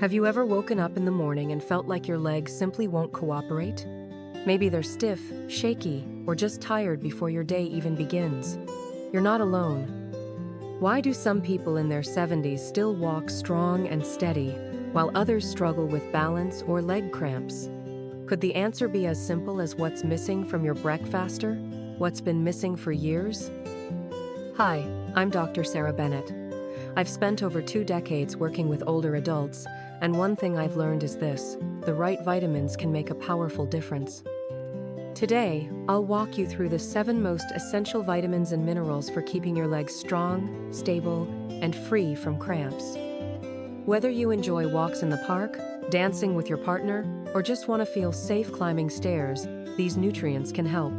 Have you ever woken up in the morning and felt like your legs simply won't cooperate? Maybe they're stiff, shaky, or just tired before your day even begins. You're not alone. Why do some people in their 70s still walk strong and steady, while others struggle with balance or leg cramps? Could the answer be as simple as what's missing from your breakfaster? What's been missing for years? Hi, I'm Dr. Sarah Bennett. I've spent over 2 decades working with older adults, and one thing I've learned is this: the right vitamins can make a powerful difference. Today, I'll walk you through the 7 most essential vitamins and minerals for keeping your legs strong, stable, and free from cramps. Whether you enjoy walks in the park, dancing with your partner, or just want to feel safe climbing stairs, these nutrients can help.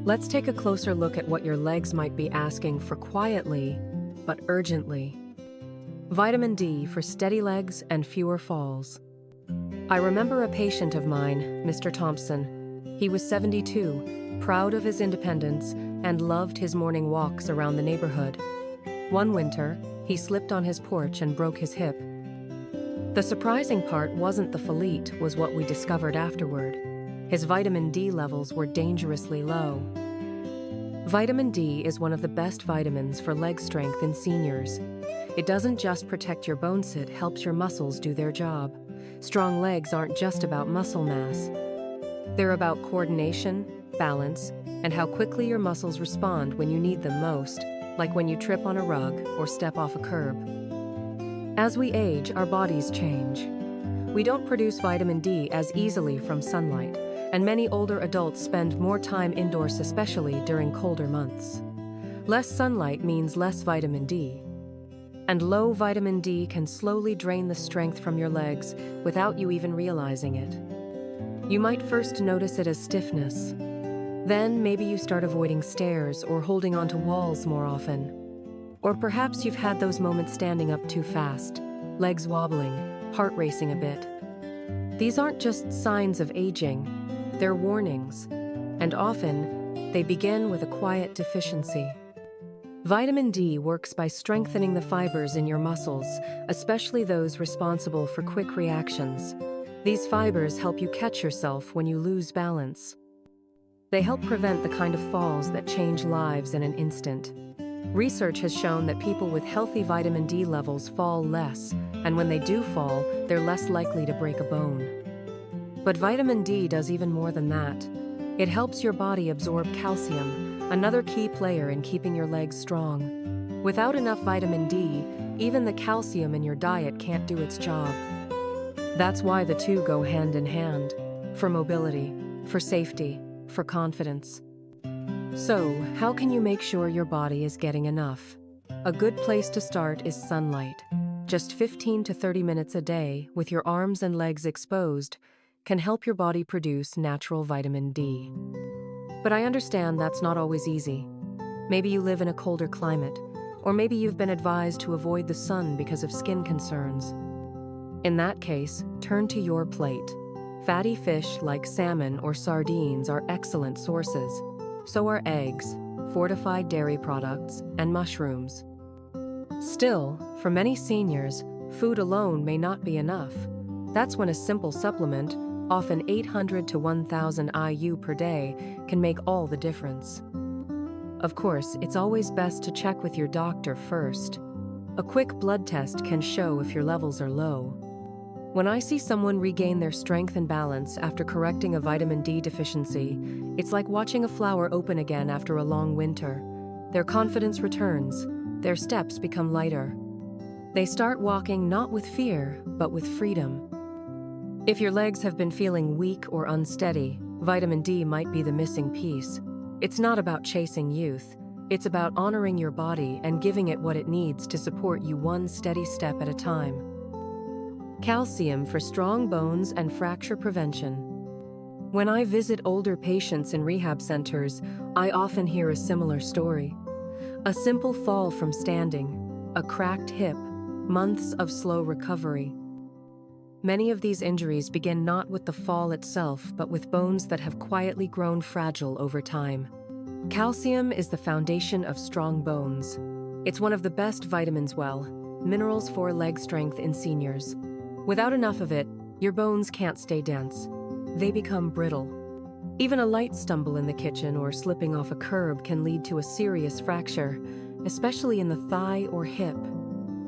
Let's take a closer look at what your legs might be asking for quietly, but urgently. Vitamin D for steady legs and fewer falls. I remember a patient of mine, Mr. Thompson. He was 72, proud of his independence, and loved his morning walks around the neighborhood. One winter, he slipped on his porch and broke his hip. The surprising part wasn't the fallite, was what we discovered afterward. His vitamin D levels were dangerously low. Vitamin D is one of the best vitamins for leg strength in seniors. It doesn't just protect your bones, it helps your muscles do their job. Strong legs aren't just about muscle mass. They're about coordination, balance, and how quickly your muscles respond when you need them most, like when you trip on a rug or step off a curb. As we age, our bodies change. We don't produce vitamin D as easily from sunlight, and many older adults spend more time indoors, especially during colder months. Less sunlight means less vitamin D. And low vitamin D can slowly drain the strength from your legs without you even realizing it. You might first notice it as stiffness. Then maybe you start avoiding stairs or holding onto walls more often. Or perhaps you've had those moments standing up too fast, legs wobbling, heart racing a bit. These aren't just signs of aging, they're warnings, and often they begin with a quiet deficiency. Vitamin D works by strengthening the fibers in your muscles, especially those responsible for quick reactions. These fibers help you catch yourself when you lose balance. They help prevent the kind of falls that change lives in an instant. Research has shown that people with healthy vitamin D levels fall less, and when they do fall, they're less likely to break a bone. But vitamin D does even more than that. It helps your body absorb calcium, another key player in keeping your legs strong. Without enough vitamin D, even the calcium in your diet can't do its job. That's why the two go hand in hand, for mobility, for safety, for confidence. So, how can you make sure your body is getting enough? A good place to start is sunlight. Just 15 to 30 minutes a day, with your arms and legs exposed, can help your body produce natural vitamin D. But I understand that's not always easy. Maybe you live in a colder climate, or maybe you've been advised to avoid the sun because of skin concerns. In that case, turn to your plate. Fatty fish like salmon or sardines are excellent sources. So are eggs, fortified dairy products, and mushrooms. Still, for many seniors, food alone may not be enough. That's when a simple supplement, often 800 to 1,000 IU per day, can make all the difference. Of course, it's always best to check with your doctor first. A quick blood test can show if your levels are low. When I see someone regain their strength and balance after correcting a vitamin D deficiency, it's like watching a flower open again after a long winter. Their confidence returns, their steps become lighter. They start walking not with fear, but with freedom. If your legs have been feeling weak or unsteady, vitamin D might be the missing piece. It's not about chasing youth. It's about honoring your body and giving it what it needs to support you one steady step at a time. Calcium for strong bones and fracture prevention. When I visit older patients in rehab centers, I often hear a similar story. A simple fall from standing, a cracked hip, months of slow recovery. Many of these injuries begin not with the fall itself, but with bones that have quietly grown fragile over time. Calcium is the foundation of strong bones. It's one of the best vitamins, minerals for leg strength in seniors. Without enough of it, your bones can't stay dense. They become brittle. Even a light stumble in the kitchen or slipping off a curb can lead to a serious fracture, especially in the thigh or hip.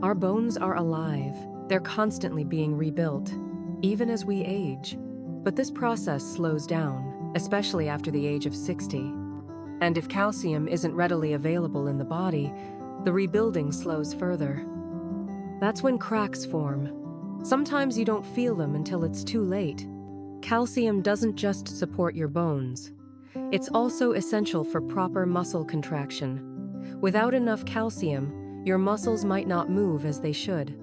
Our bones are alive. They're constantly being rebuilt, even as we age. But this process slows down, especially after the age of 60. And if calcium isn't readily available in the body, the rebuilding slows further. That's when cracks form. Sometimes you don't feel them until it's too late. Calcium doesn't just support your bones. It's also essential for proper muscle contraction. Without enough calcium, your muscles might not move as they should.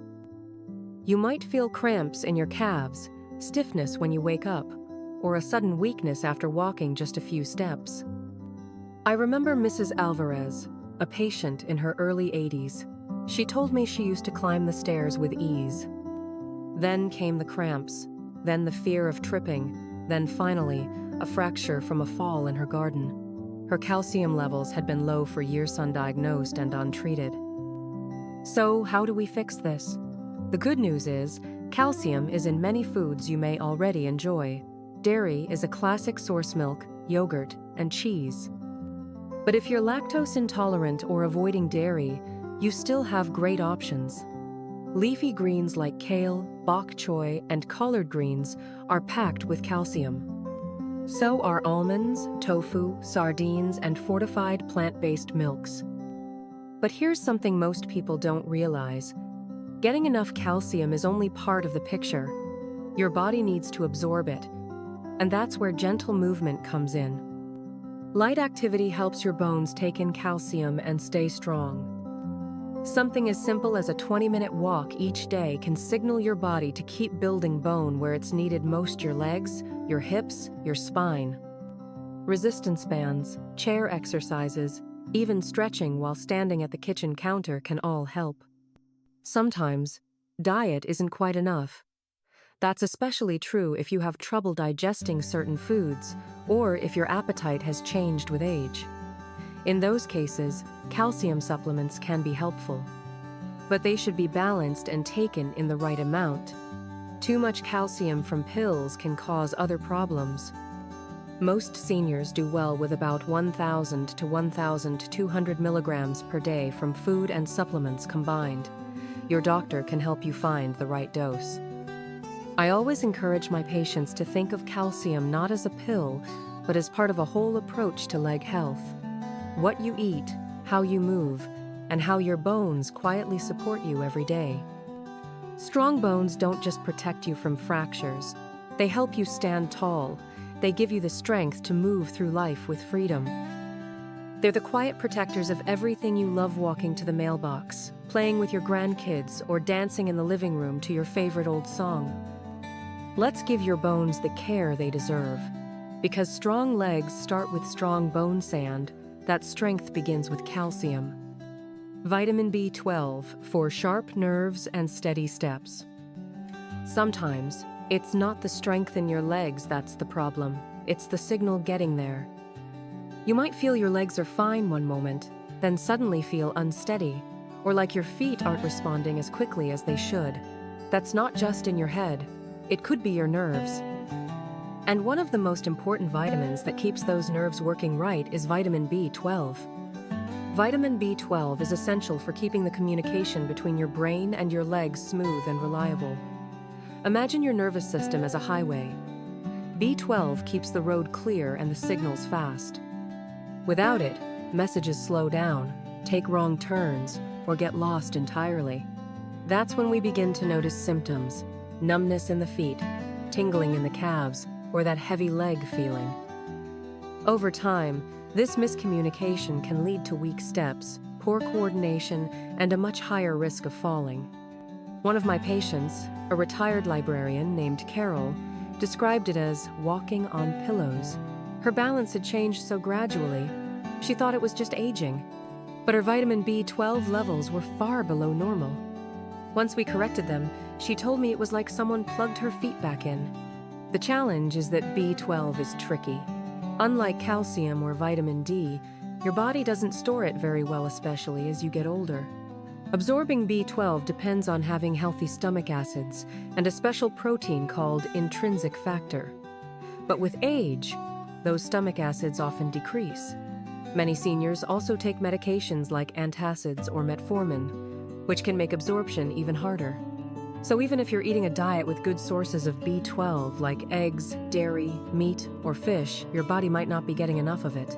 You might feel cramps in your calves, stiffness when you wake up, or a sudden weakness after walking just a few steps. I remember Mrs. Alvarez, a patient in her early 80s. She told me she used to climb the stairs with ease. Then came the cramps, then the fear of tripping, then finally, a fracture from a fall in her garden. Her calcium levels had been low for years, undiagnosed and untreated. So, how do we fix this? The good news is, calcium is in many foods you may already enjoy. Dairy is a classic source: milk, yogurt, and cheese. But if you're lactose intolerant or avoiding dairy, you still have great options. Leafy greens like kale, bok choy, and collard greens are packed with calcium. So are almonds, tofu, sardines, and fortified plant-based milks. But here's something most people don't realize. Getting enough calcium is only part of the picture. Your body needs to absorb it, and that's where gentle movement comes in. Light activity helps your bones take in calcium and stay strong. Something as simple as a 20-minute walk each day can signal your body to keep building bone where it's needed most: your legs, your hips, your spine. Resistance bands, chair exercises, even stretching while standing at the kitchen counter can all help. Sometimes, diet isn't quite enough. That's especially true if you have trouble digesting certain foods or if your appetite has changed with age. In those cases, calcium supplements can be helpful. But they should be balanced and taken in the right amount. Too much calcium from pills can cause other problems. Most seniors do well with about 1,000 to 1,200 milligrams per day from food and supplements combined. Your doctor can help you find the right dose. I always encourage my patients to think of calcium not as a pill, but as part of a whole approach to leg health. What you eat, how you move, and how your bones quietly support you every day. Strong bones don't just protect you from fractures. They help you stand tall. They give you the strength to move through life with freedom. They're the quiet protectors of everything you love: walking to the mailbox, playing with your grandkids, or dancing in the living room to your favorite old song. Let's give your bones the care they deserve. Because strong legs start with strong bone sand, that strength begins with calcium. Vitamin B12 for sharp nerves and steady steps. Sometimes, it's not the strength in your legs that's the problem, it's the signal getting there. You might feel your legs are fine one moment, then suddenly feel unsteady, or like your feet aren't responding as quickly as they should. That's not just in your head, it could be your nerves. And one of the most important vitamins that keeps those nerves working right is vitamin B12. Vitamin B12 is essential for keeping the communication between your brain and your legs smooth and reliable. Imagine your nervous system as a highway. B12 keeps the road clear and the signals fast. Without it, messages slow down, take wrong turns, or get lost entirely. That's when we begin to notice symptoms: numbness in the feet, tingling in the calves, or that heavy leg feeling. Over time, this miscommunication can lead to weak steps, poor coordination, and a much higher risk of falling. One of my patients, a retired librarian named Carol, described it as walking on pillows. Her balance had changed so gradually, she thought it was just aging. But her vitamin B12 levels were far below normal. Once we corrected them, she told me it was like someone plugged her feet back in. The challenge is that B12 is tricky. Unlike calcium or vitamin D, your body doesn't store it very well, especially as you get older. Absorbing B12 depends on having healthy stomach acids and a special protein called intrinsic factor. But with age, those stomach acids often decrease. Many seniors also take medications like antacids or metformin, which can make absorption even harder. So even if you're eating a diet with good sources of B12 like eggs, dairy, meat, or fish, your body might not be getting enough of it.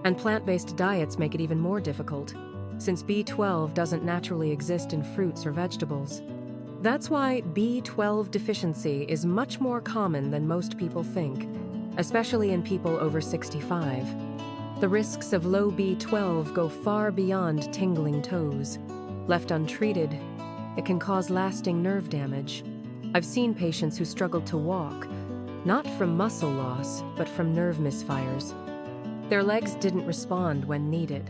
And plant-based diets make it even more difficult, since B12 doesn't naturally exist in fruits or vegetables. That's why B12 deficiency is much more common than most people think, especially in people over 65. The risks of low B12 go far beyond tingling toes. Left untreated, it can cause lasting nerve damage. I've seen patients who struggled to walk, not from muscle loss, but from nerve misfires. Their legs didn't respond when needed.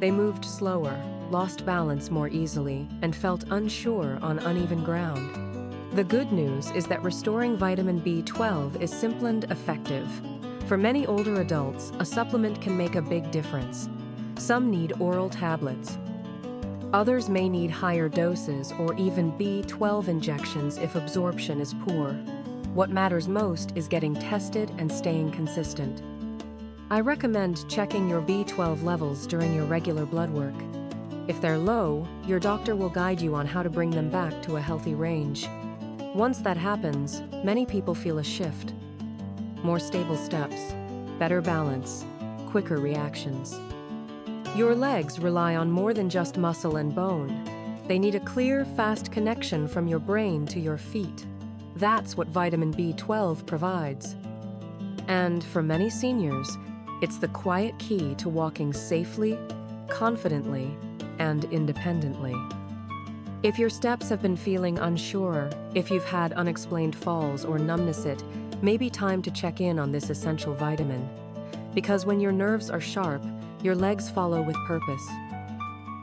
They moved slower, lost balance more easily, and felt unsure on uneven ground. The good news is that restoring vitamin B12 is simple and effective. For many older adults, a supplement can make a big difference. Some need oral tablets. Others may need higher doses or even B12 injections if absorption is poor. What matters most is getting tested and staying consistent. I recommend checking your B12 levels during your regular blood work. If they're low, your doctor will guide you on how to bring them back to a healthy range. Once that happens, many people feel a shift. More stable steps, better balance, quicker reactions. Your legs rely on more than just muscle and bone. They need a clear, fast connection from your brain to your feet. That's what vitamin B12 provides. And for many seniors, it's the quiet key to walking safely, confidently, and independently. If your steps have been feeling unsure, if you've had unexplained falls or numbness, it may be time to check in on this essential vitamin. Because when your nerves are sharp, your legs follow with purpose.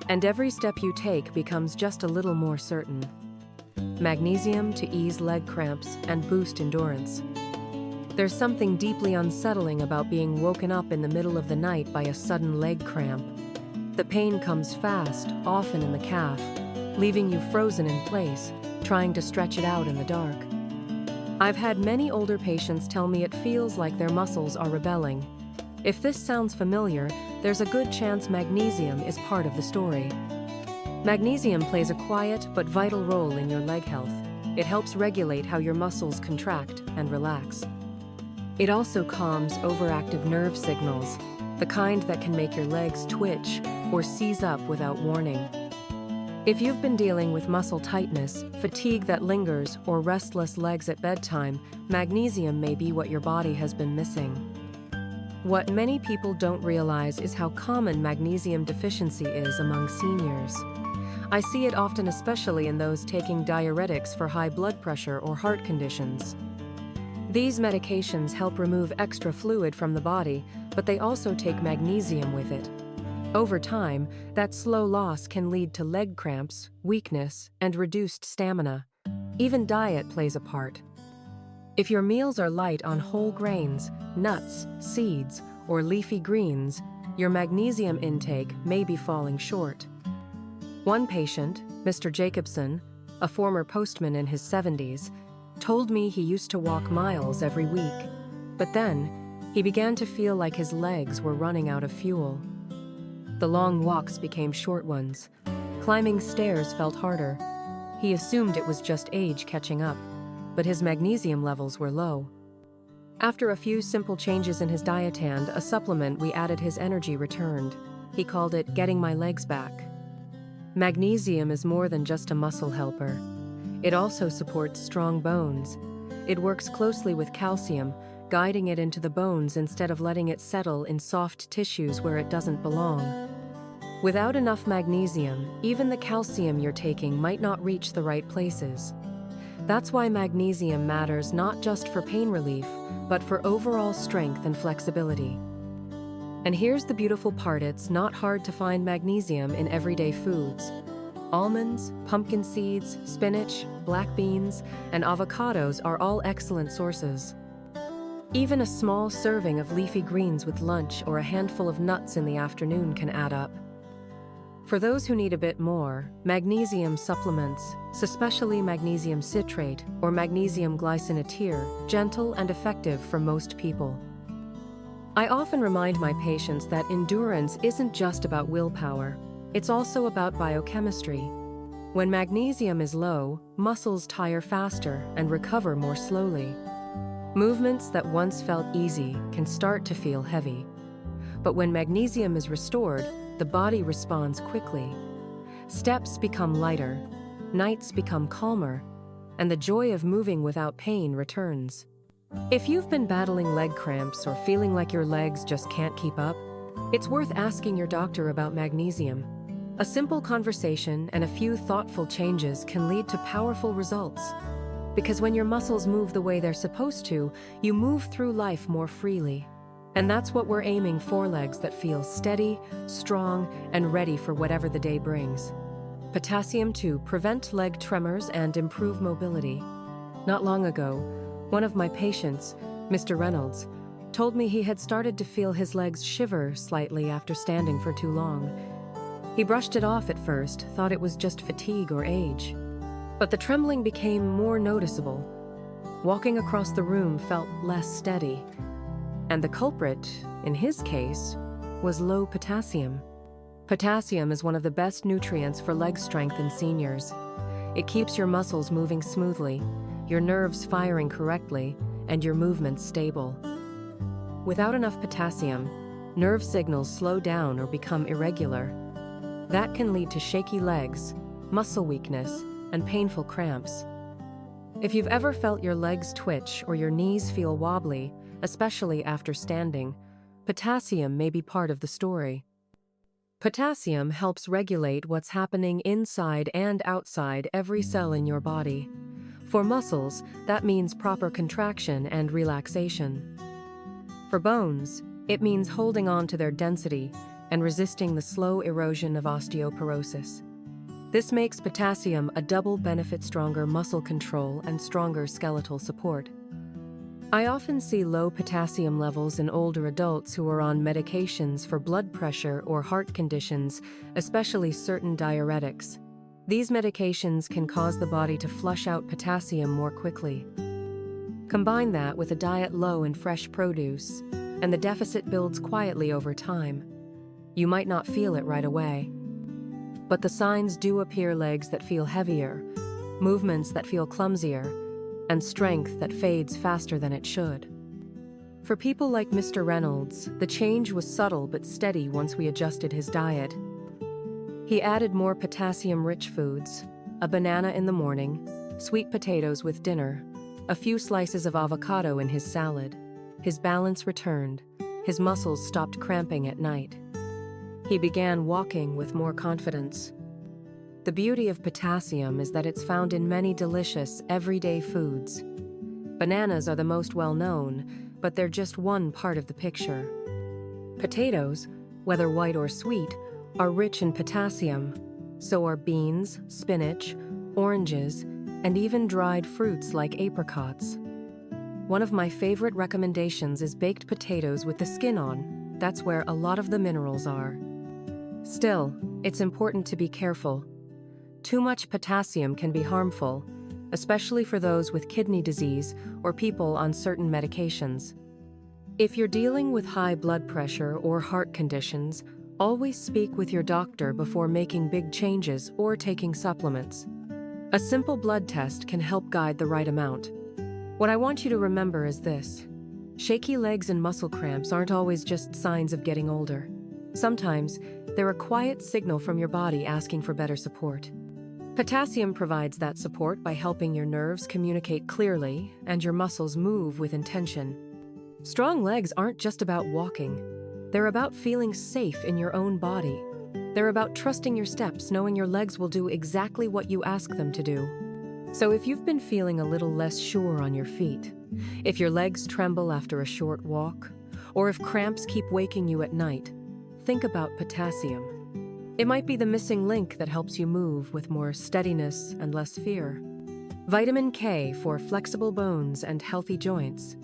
And every step you take becomes just a little more certain. Magnesium to ease leg cramps and boost endurance. There's something deeply unsettling about being woken up in the middle of the night by a sudden leg cramp. The pain comes fast, often in the calf, leaving you frozen in place, trying to stretch it out in the dark. I've had many older patients tell me it feels like their muscles are rebelling. If this sounds familiar, there's a good chance magnesium is part of the story. Magnesium plays a quiet but vital role in your leg health. It helps regulate how your muscles contract and relax. It also calms overactive nerve signals, the kind that can make your legs twitch or seize up without warning. If you've been dealing with muscle tightness, fatigue that lingers, or restless legs at bedtime, magnesium may be what your body has been missing. What many people don't realize is how common magnesium deficiency is among seniors. I see it often, especially in those taking diuretics for high blood pressure or heart conditions. These medications help remove extra fluid from the body, but they also take magnesium with it. Over time, that slow loss can lead to leg cramps, weakness, and reduced stamina. Even diet plays a part. If your meals are light on whole grains, nuts, seeds, or leafy greens, your magnesium intake may be falling short. One patient, Mr. Jacobson, a former postman in his 70s, told me he used to walk miles every week, but then he began to feel like his legs were running out of fuel. The long walks became short ones. Climbing stairs felt harder. He assumed it was just age catching up, but his magnesium levels were low. After a few simple changes in his diet and a supplement we added, his energy returned. He called it getting my legs back. Magnesium is more than just a muscle helper. It also supports strong bones. It works closely with calcium, guiding it into the bones instead of letting it settle in soft tissues where it doesn't belong. Without enough magnesium, even the calcium you're taking might not reach the right places. That's why magnesium matters not just for pain relief, but for overall strength and flexibility. And here's the beautiful part: it's not hard to find magnesium in everyday foods. Almonds, pumpkin seeds, spinach, black beans, and avocados are all excellent sources. Even a small serving of leafy greens with lunch or a handful of nuts in the afternoon can add up. For those who need a bit more, magnesium supplements, especially magnesium citrate or magnesium glycinate, gentle and effective for most people. I often remind my patients that endurance isn't just about willpower, it's also about biochemistry. When magnesium is low, muscles tire faster and recover more slowly. Movements that once felt easy can start to feel heavy. But when magnesium is restored, the body responds quickly. Steps become lighter, nights become calmer, and the joy of moving without pain returns. If you've been battling leg cramps or feeling like your legs just can't keep up, it's worth asking your doctor about magnesium. A simple conversation and a few thoughtful changes can lead to powerful results. Because when your muscles move the way they're supposed to, you move through life more freely. And that's what we're aiming for: legs that feel steady, strong, and ready for whatever the day brings. Potassium to prevent leg tremors and improve mobility. Not long ago, one of my patients, Mr. Reynolds, told me he had started to feel his legs shiver slightly after standing for too long. He brushed it off at first, thought it was just fatigue or age. But the trembling became more noticeable. Walking across the room felt less steady. And the culprit, in his case, was low potassium. Potassium is one of the best nutrients for leg strength in seniors. It keeps your muscles moving smoothly, your nerves firing correctly, and your movements stable. Without enough potassium, nerve signals slow down or become irregular. That can lead to shaky legs, muscle weakness, and painful cramps. If you've ever felt your legs twitch or your knees feel wobbly, especially after standing, potassium may be part of the story. Potassium helps regulate what's happening inside and outside every cell in your body. For muscles, that means proper contraction and relaxation. For bones, it means holding on to their density and resisting the slow erosion of osteoporosis. This makes potassium a double benefit: stronger muscle control and stronger skeletal support. I often see low potassium levels in older adults who are on medications for blood pressure or heart conditions, especially certain diuretics. These medications can cause the body to flush out potassium more quickly. Combine that with a diet low in fresh produce, and the deficit builds quietly over time. You might not feel it right away, but the signs do appear: legs that feel heavier, movements that feel clumsier, and strength that fades faster than it should. For people like Mr. Reynolds, the change was subtle but steady once we adjusted his diet. He added more potassium-rich foods: a banana in the morning, sweet potatoes with dinner, a few slices of avocado in his salad. His balance returned. His muscles stopped cramping at night. He began walking with more confidence. The beauty of potassium is that it's found in many delicious, everyday foods. Bananas are the most well-known, but they're just one part of the picture. Potatoes, whether white or sweet, are rich in potassium. So are beans, spinach, oranges, and even dried fruits like apricots. One of my favorite recommendations is baked potatoes with the skin on. That's where a lot of the minerals are. Still, it's important to be careful. Too much potassium can be harmful, especially for those with kidney disease or people on certain medications. If you're dealing with high blood pressure or heart conditions, always speak with your doctor before making big changes or taking supplements. A simple blood test can help guide the right amount. What I want you to remember is this: shaky legs and muscle cramps aren't always just signs of getting older. Sometimes, they're a quiet signal from your body asking for better support. Potassium provides that support by helping your nerves communicate clearly and your muscles move with intention. Strong legs aren't just about walking. They're about feeling safe in your own body. They're about trusting your steps, knowing your legs will do exactly what you ask them to do. So if you've been feeling a little less sure on your feet, if your legs tremble after a short walk, or if cramps keep waking you at night, think about potassium. It might be the missing link that helps you move with more steadiness and less fear. Vitamin K for flexible bones and healthy joints.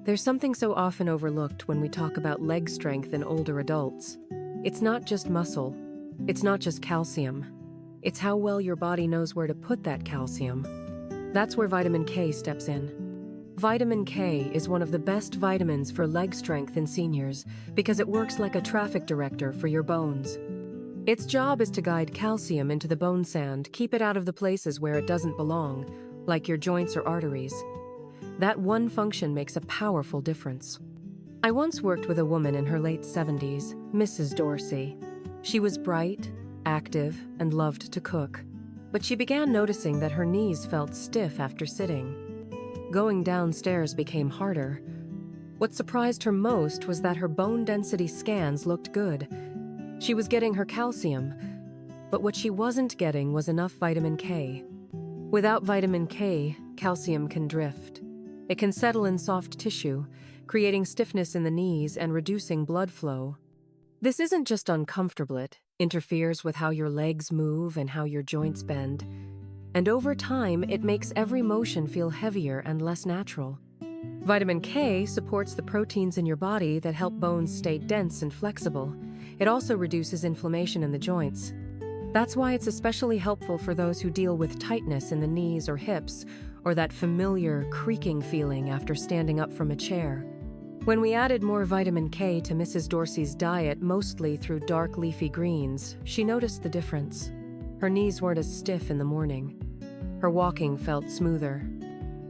There's something so often overlooked when we talk about leg strength in older adults. It's not just muscle, It's not just calcium. It's how well your body knows where to put that calcium. That's where vitamin K steps in. Vitamin K is one of the best vitamins for leg strength in seniors because it works like a traffic director for your bones. Its job is to guide calcium into the bone sand, keep it out of the places where it doesn't belong, like your joints or arteries. That one function makes a powerful difference. I once worked with a woman in her late 70s, Mrs. Dorsey. She was bright, active, and loved to cook. But she began noticing that her knees felt stiff after sitting. Going downstairs became harder. What surprised her most was that her bone density scans looked good. She was getting her calcium, but what she wasn't getting was enough vitamin K. Without vitamin K, calcium can drift. It can settle in soft tissue, creating stiffness in the knees and reducing blood flow. This isn't just uncomfortable, it interferes with how your legs move and how your joints bend. And over time, it makes every motion feel heavier and less natural. Vitamin K supports the proteins in your body that help bones stay dense and flexible. It also reduces inflammation in the joints. That's why it's especially helpful for those who deal with tightness in the knees or hips, or that familiar creaking feeling after standing up from a chair. When we added more vitamin K to Mrs. Dorsey's diet, mostly through dark leafy greens, she noticed the difference. Her knees weren't as stiff in the morning. Her walking felt smoother.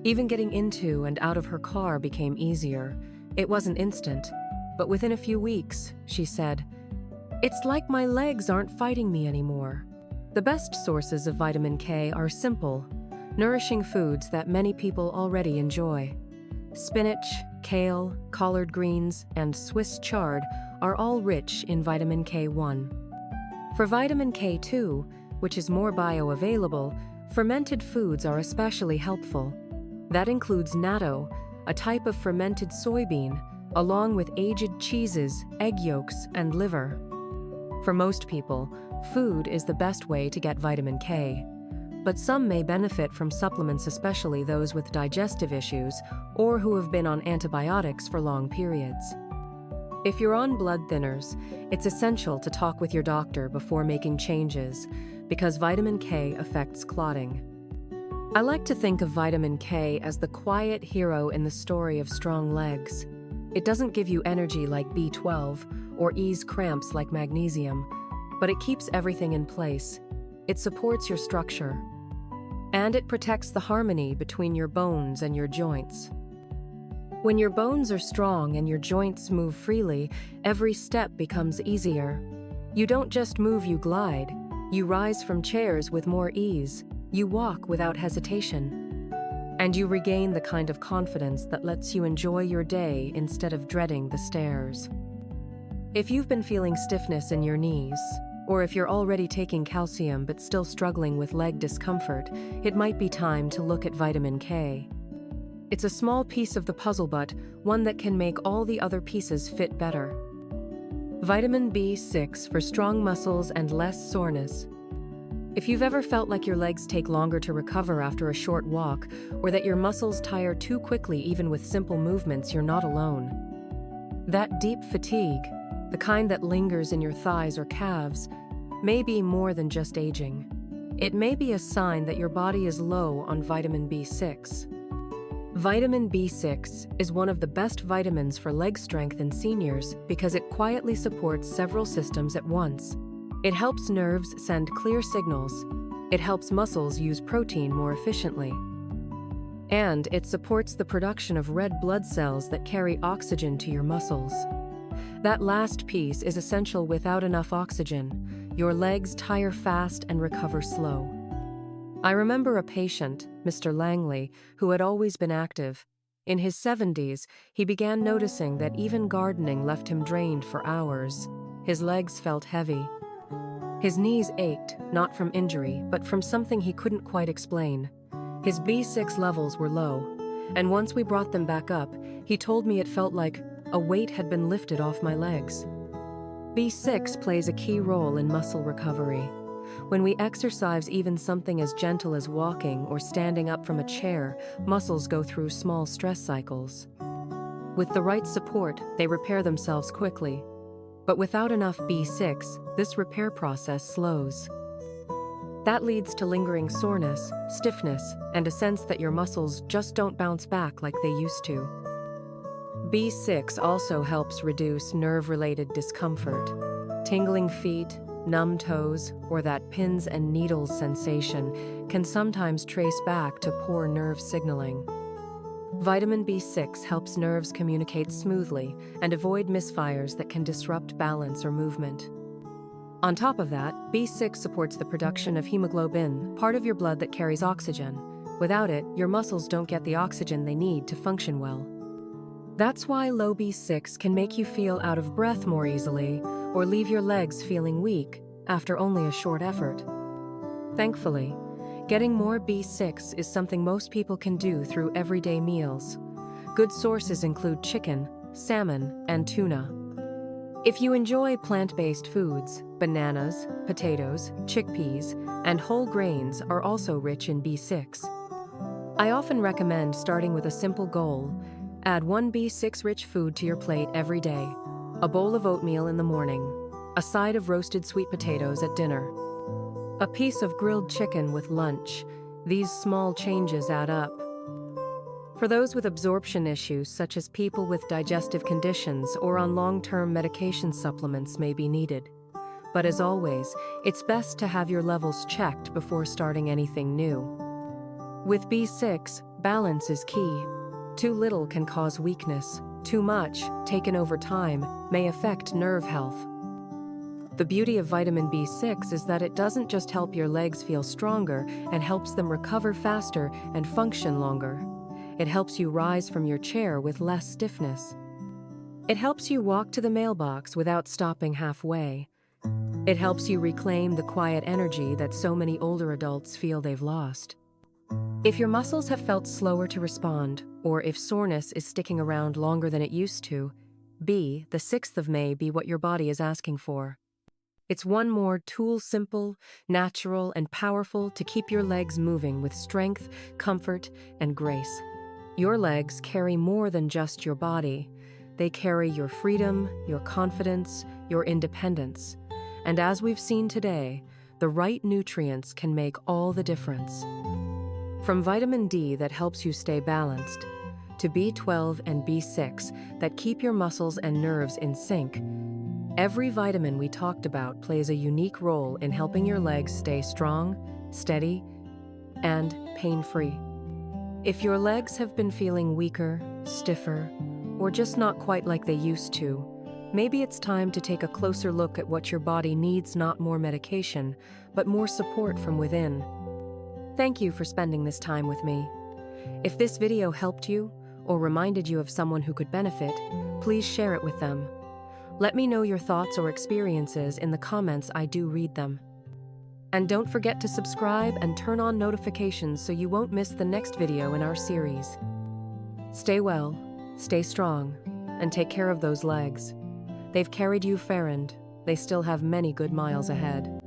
Even getting into and out of her car became easier. It wasn't instant, but within a few weeks, she said, "It's like my legs aren't fighting me anymore." The best sources of vitamin K are simple, nourishing foods that many people already enjoy. Spinach, kale, collard greens, and Swiss chard are all rich in vitamin K1. For vitamin K2, which is more bioavailable, fermented foods are especially helpful. That includes natto, a type of fermented soybean, along with aged cheeses, egg yolks, and liver. For most people, food is the best way to get vitamin K. But some may benefit from supplements, especially those with digestive issues or who have been on antibiotics for long periods. If you're on blood thinners, it's essential to talk with your doctor before making changes because vitamin K affects clotting. I like to think of vitamin K as the quiet hero in the story of strong legs. It doesn't give you energy like B12 or ease cramps like magnesium, but it keeps everything in place. It supports your structure, and it protects the harmony between your bones and your joints. When your bones are strong and your joints move freely, every step becomes easier. You don't just move, you glide. You rise from chairs with more ease. You walk without hesitation. And you regain the kind of confidence that lets you enjoy your day instead of dreading the stairs. If you've been feeling stiffness in your knees, or if you're already taking calcium but still struggling with leg discomfort, it might be time to look at vitamin K. It's a small piece of the puzzle, but one that can make all the other pieces fit better. Vitamin B6 for strong muscles and less soreness. If you've ever felt like your legs take longer to recover after a short walk, or that your muscles tire too quickly even with simple movements, you're not alone. That deep fatigue, the kind that lingers in your thighs or calves, may be more than just aging. It may be a sign that your body is low on vitamin B6. Vitamin B6 is one of the best vitamins for leg strength in seniors because it quietly supports several systems at once. It helps nerves send clear signals. It helps muscles use protein more efficiently. And it supports the production of red blood cells that carry oxygen to your muscles. That last piece is essential. Without enough oxygen, your legs tire fast and recover slow. I remember a patient, Mr. Langley, who had always been active. In his 70s, he began noticing that even gardening left him drained for hours. His legs felt heavy. His knees ached, not from injury, but from something he couldn't quite explain. His B6 levels were low, and once we brought them back up, he told me it felt like a weight had been lifted off my legs. B6 plays a key role in muscle recovery. When we exercise even something as gentle as walking or standing up from a chair, muscles go through small stress cycles. With the right support, they repair themselves quickly. But without enough B6, this repair process slows. That leads to lingering soreness, stiffness, and a sense that your muscles just don't bounce back like they used to. B6 also helps reduce nerve-related discomfort. Tingling feet, numb toes, or that pins and needles sensation can sometimes trace back to poor nerve signaling. Vitamin B6 helps nerves communicate smoothly and avoid misfires that can disrupt balance or movement. On top of that, B6 supports the production of hemoglobin, part of your blood that carries oxygen. Without it, your muscles don't get the oxygen they need to function well. That's why low B6 can make you feel out of breath more easily, or leave your legs feeling weak after only a short effort. Thankfully, getting more B6 is something most people can do through everyday meals. Good sources include chicken, salmon, and tuna. If you enjoy plant-based foods, bananas, potatoes, chickpeas, and whole grains are also rich in B6. I often recommend starting with a simple goal. Add one B6-rich food to your plate every day. A bowl of oatmeal in the morning, a side of roasted sweet potatoes at dinner, a piece of grilled chicken with lunch. These small changes add up. For those with absorption issues, such as people with digestive conditions or on long-term medication, supplements may be needed. But as always, it's best to have your levels checked before starting anything new. With B6, balance is key. Too little can cause weakness. Too much, taken over time, may affect nerve health. The beauty of vitamin B6 is that it doesn't just help your legs feel stronger and helps them recover faster and function longer. It helps you rise from your chair with less stiffness. It helps you walk to the mailbox without stopping halfway. It helps you reclaim the quiet energy that so many older adults feel they've lost. If your muscles have felt slower to respond, or if soreness is sticking around longer than it used to, the 6th of May be what your body is asking for. It's one more tool, simple, natural, and powerful to keep your legs moving with strength, comfort, and grace. Your legs carry more than just your body. They carry your freedom, your confidence, your independence. And as we've seen today, the right nutrients can make all the difference. From vitamin D that helps you stay balanced, to B12 and B6 that keep your muscles and nerves in sync, every vitamin we talked about plays a unique role in helping your legs stay strong, steady, and pain-free. If your legs have been feeling weaker, stiffer, or just not quite like they used to, maybe it's time to take a closer look at what your body needs, not more medication, but more support from within. Thank you for spending this time with me. If this video helped you, or reminded you of someone who could benefit, please share it with them. Let me know your thoughts or experiences in the comments. I do read them. And don't forget to subscribe and turn on notifications so you won't miss the next video in our series. Stay well, stay strong, and take care of those legs. They've carried you far, and they still have many good miles ahead.